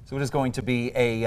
So it is going to be a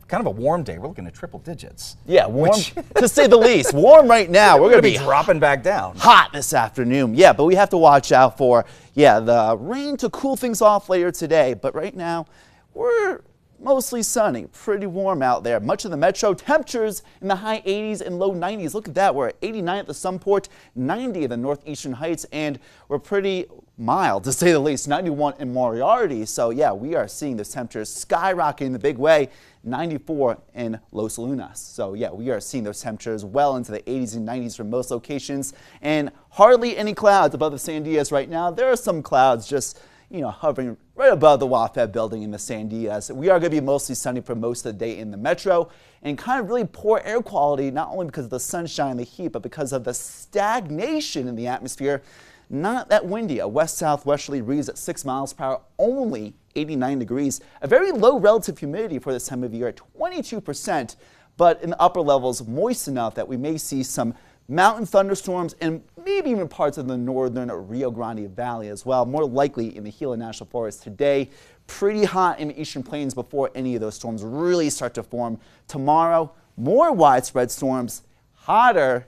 kind of a warm day. We're looking at triple digits. Yeah, warm, to say the least. Warm right now. We're going to be dropping back down. Hot this afternoon. Yeah, but we have to watch out for, the rain to cool things off later today. But right now, we're mostly sunny, pretty warm out there. Much of the metro, temperatures in the high 80s and low 90s. Look at that. We're at 89 at the Sunport, 90 at the Northeastern Heights, and we're pretty mild, to say the least, 91 in Moriarty. So yeah, we are seeing those temperatures skyrocketing in the big way, 94 in Los Lunas. So yeah, we are seeing those temperatures well into the 80s and 90s for most locations, and hardly any clouds above the San Diaz right now. There are some clouds just hovering right above the WaFd building in the San Diaz. We are going to be mostly sunny for most of the day in the metro, and kind of really poor air quality, not only because of the sunshine and the heat, but because of the stagnation in the atmosphere. Not that windy. A west-southwesterly breeze at 6 miles per hour, only 89 degrees. A very low relative humidity for this time of year at 22%, but in the upper levels, moist enough that we may see some mountain thunderstorms and maybe even parts of the northern Rio Grande Valley as well, more likely in the Gila National Forest today. Pretty hot in the eastern plains before any of those storms really start to form. Tomorrow, more widespread storms, hotter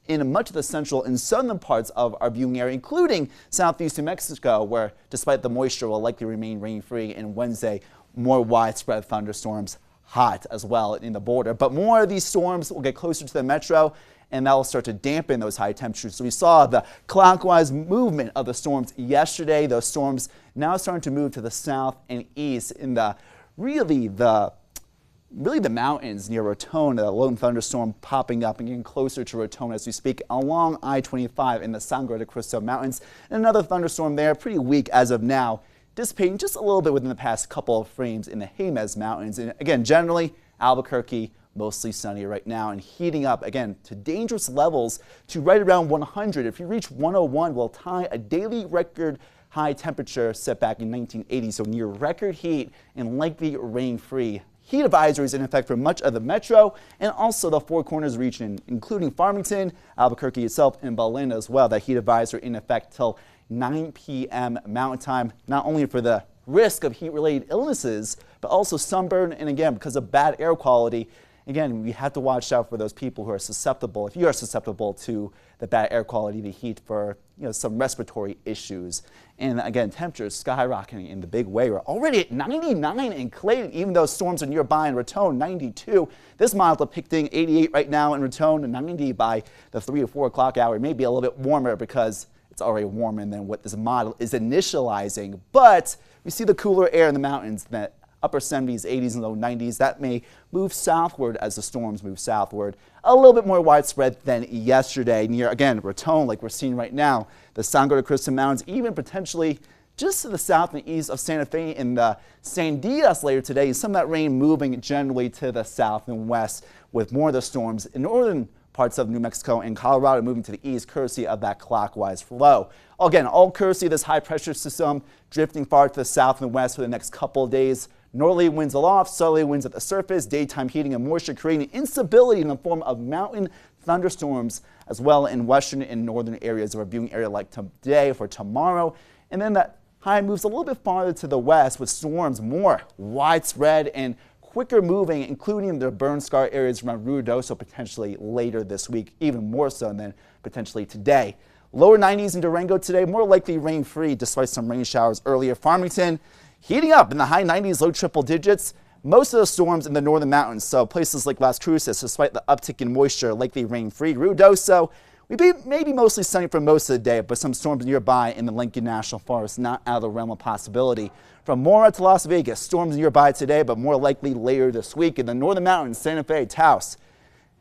in much of the central and southern parts of our viewing area, including southeast New Mexico, where despite the moisture will likely remain rain-free, and Wednesday, more widespread thunderstorms, hot as well in the border. But more of these storms will get closer to the metro, and that will start to dampen those high temperatures. So we saw the clockwise movement of the storms yesterday. Those storms now starting to move to the south and east in the really the mountains near Raton. A lone thunderstorm popping up and getting closer to Raton as we speak along I-25 in the Sangre de Cristo Mountains. And another thunderstorm there, pretty weak as of now, dissipating just a little bit within the past couple of frames in the Jemez Mountains. And again, generally, Albuquerque, mostly sunny right now and heating up again to dangerous levels to right around 100. If you reach 101, we'll tie a daily record high temperature set back in 1980, so near record heat and likely rain-free. Heat advisories in effect for much of the metro and also the Four Corners region, including Farmington, Albuquerque itself, and Belen as well. That heat advisory in effect till 9 p.m. Mountain Time, not only for the risk of heat-related illnesses, but also sunburn, and again, because of bad air quality. Again, we have to watch out for those people who are susceptible, if you are susceptible to the bad air quality, the heat, for some respiratory issues. And again, temperatures skyrocketing in the big way. We're already at 99 in Clayton, even though storms are nearby in Raton, 92. This model depicting 88 right now in Raton, and 90 by the 3 or 4 o'clock hour. It may be a little bit warmer because it's already warmer than what this model is initializing. But we see the cooler air in the mountains that upper 70s, 80s, and low 90s. That may move southward as the storms move southward. A little bit more widespread than yesterday near, again, Raton, like we're seeing right now. The Sangre de Cristo Mountains, even potentially just to the south and east of Santa Fe in the San Diaz later today. And some of that rain moving generally to the south and west, with more of the storms in northern parts of New Mexico and Colorado moving to the east, courtesy of that clockwise flow. Again, all courtesy of this high pressure system drifting far to the south and west for the next couple of days. Northerly winds aloft, southerly winds at the surface, daytime heating and moisture creating instability in the form of mountain thunderstorms as well in western and northern areas of our viewing area like today for tomorrow. And then that high moves a little bit farther to the west with storms more widespread and quicker moving, including the burn scar areas around Ruidoso potentially later this week, even more so than potentially today. Lower 90s in Durango today, more likely rain-free despite some rain showers earlier. Farmington heating up in the high 90s, low triple digits. Most of the storms in the northern mountains, so places like Las Cruces, despite the uptick in moisture, likely rain-free. Ruidoso, maybe mostly sunny for most of the day, but some storms nearby in the Lincoln National Forest, not out of the realm of possibility. From Mora to Las Vegas, storms nearby today, but more likely later this week. In the northern mountains, Santa Fe, Taos,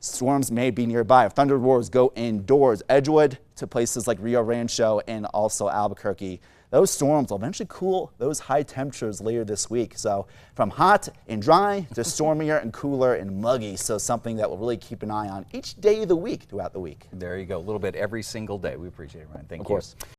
storms may be nearby. If thunder roars go indoors, Edgewood to places like Rio Rancho and also Albuquerque. Those storms will eventually cool those high temperatures later this week. So from hot and dry to stormier and cooler and muggy. So something that we'll really keep an eye on each day of the week throughout the week. There you go. A little bit every single day. We appreciate it, Ryan. Thank you. Of course.